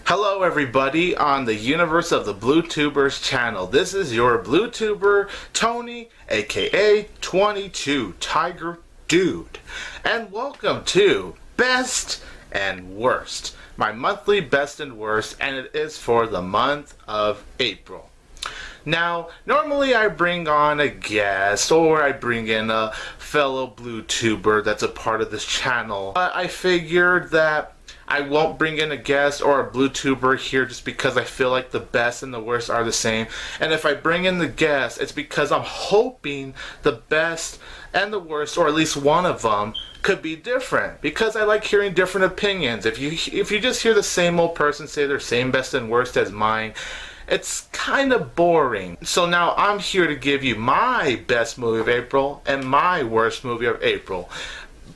Hello everybody on the Universe of the BlueTubers channel. This is your BlueTuber, Tony, aka 22 Tiger Dude. And welcome to Best and Worst, my monthly best and worst, and it is for the month of April. Now, normally I bring on a guest or I bring in a fellow BlueTuber that's a part of this channel, but I figured that I won't bring in a guest or a BlueTuber here just because I feel like the best and the worst are the same. And if I bring in the guest, it's because I'm hoping the best and the worst, or at least one of them, could be different. Because I like hearing different opinions. If you just hear the same old person say their same best and worst as mine, it's kind of boring. So now I'm here to give you my best movie of April and my worst movie of April.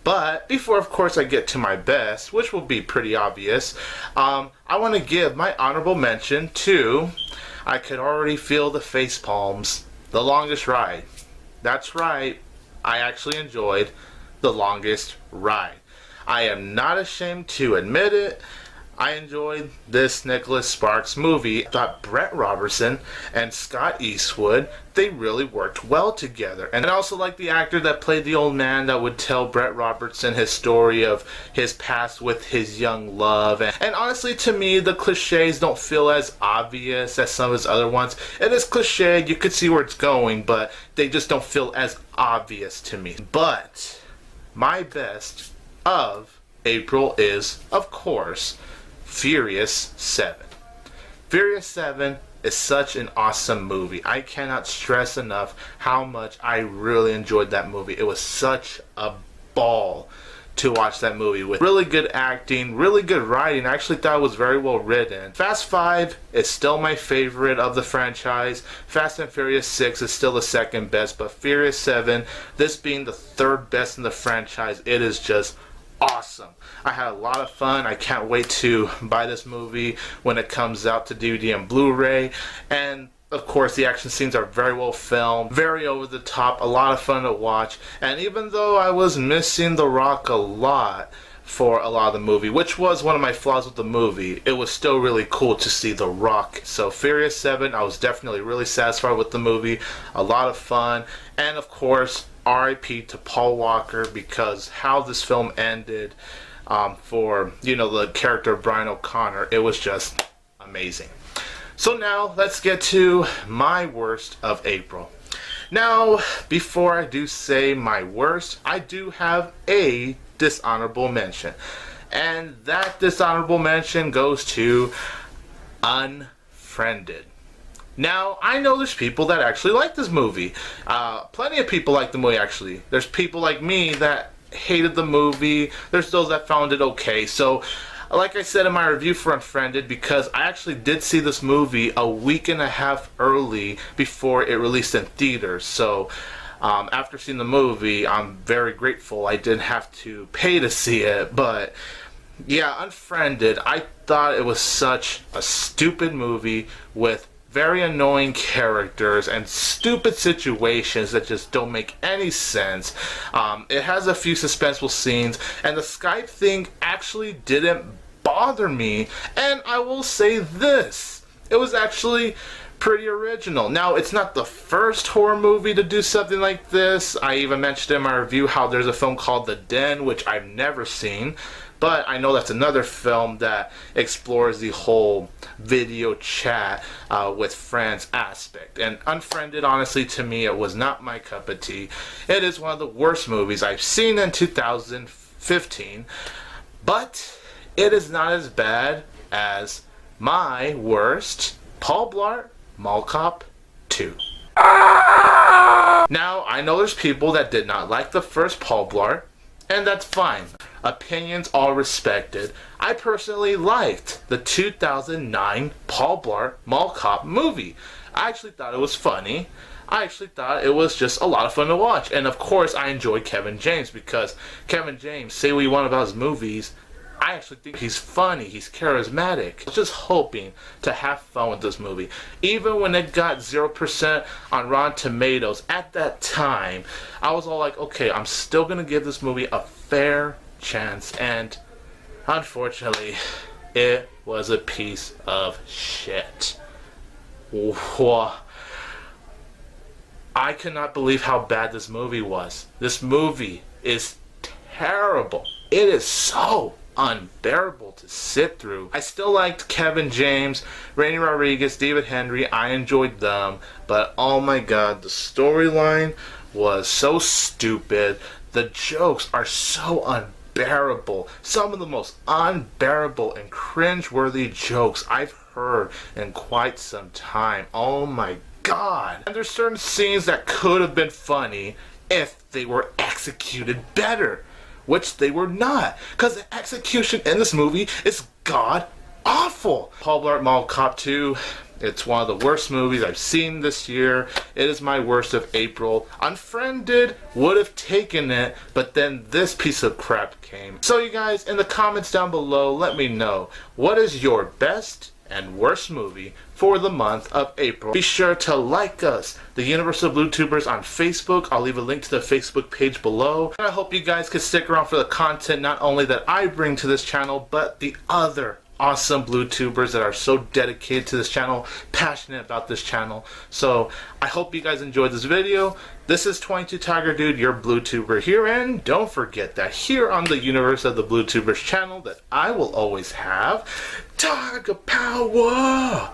But before, of course, I get to my best, which will be pretty obvious, I want to give my honorable mention to, I could already feel the face palms, The Longest Ride. That's right, I actually enjoyed The Longest Ride. I am not ashamed to admit it. I enjoyed this Nicholas Sparks movie. I thought Brett Robertson and Scott Eastwood, they really worked well together. And I also like the actor that played the old man that would tell Brett Robertson his story of his past with his young love. And honestly, to me, the cliches don't feel as obvious as some of his other ones. It is cliched, you could see where it's going, but they just don't feel as obvious to me. But my best of April is, of course, Furious 7. Furious 7 is such an awesome movie. I cannot stress enough how much I really enjoyed that movie. It was such a ball to watch that movie with really good acting, really good writing. I actually thought it was very well written. Fast 5 is still my favorite of the franchise. Fast and Furious 6 is still the second best, but Furious 7, this being the third best in the franchise, it is just awesome. I had a lot of fun. I can't wait to buy this movie when it comes out to DVD and Blu-ray. And of course, the action scenes are very well filmed, very over the top, a lot of fun to watch. And even though I was missing The Rock a lot for a lot of the movie, which was one of my flaws with the movie, it was still really cool to see The Rock. So Furious 7, I was definitely really satisfied with the movie, a lot of fun, and of course, R.I.P. to Paul Walker, because how this film ended for, the character of Brian O'Connor, it was just amazing. So now, let's get to my worst of April. Now, before I do say my worst, I do have a dishonorable mention. And that dishonorable mention goes to Unfriended. Now, I know there's people that actually like this movie. Plenty of people like the movie, actually. There's people like me that hated the movie. There's those that found it okay. So, like I said in my review for Unfriended, because I actually did see this movie a week and a half early before it released in theaters. So, after seeing the movie, I'm very grateful I didn't have to pay to see it. But, yeah, Unfriended, I thought it was such a stupid movie with very annoying characters and stupid situations that just don't make any sense. It has a few suspenseful scenes, and the Skype thing actually didn't bother me. And I will say this, it was actually pretty original. Now, it's not the first horror movie to do something like this. I even mentioned in my review how there's a film called The Den, which I've never seen. But I know that's another film that explores the whole video chat with friends aspect. And Unfriended, honestly, to me, it was not my cup of tea. It is one of the worst movies I've seen in 2015. But it is not as bad as my worst, Paul Blart Mall Cop 2. Now, I know there's people that did not like the first Paul Blart, and that's fine. Opinions all respected. I personally liked the 2009 Paul Blart Mall Cop movie. I actually thought it was funny. I actually thought it was just a lot of fun to watch. And of course, I enjoyed Kevin James, because Kevin James, say what you want about his movies, I actually think he's funny, he's charismatic. I was just hoping to have fun with this movie. Even when it got 0% on Rotten Tomatoes, at that time, I was all like, okay, I'm still gonna give this movie a fair chance, and unfortunately, it was a piece of shit. Whoa. I cannot believe how bad this movie was. This movie is terrible. It is so unbearable to sit through. I still liked Kevin James, Rainy Rodriguez, David Henry. I enjoyed them, but oh my god, the storyline was so stupid. The jokes are so unbearable. Some of the most unbearable and cringe-worthy jokes I've heard in quite some time. Oh my god. And there's certain scenes that could have been funny if they were executed better, which they were not, because the execution in this movie is god awful. Paul Blart Mall Cop 2, it's one of the worst movies I've seen this year. It is my worst of April. Unfriended would have taken it, but then this piece of crap came. So you guys, in the comments down below, let me know, what is your best and worst movie for the month of April? Be sure to like us, the Universal BlueTubers, on Facebook. I'll leave a link to the Facebook page below. And I hope you guys can stick around for the content not only that I bring to this channel, but the other awesome BlueTubers that are so dedicated to this channel, passionate about this channel. So I hope you guys enjoyed this video. This is 22 Tiger Dude, your BlueTuber here, and don't forget that here on the Universe of the BlueTubers channel that I will always have Tiger Power!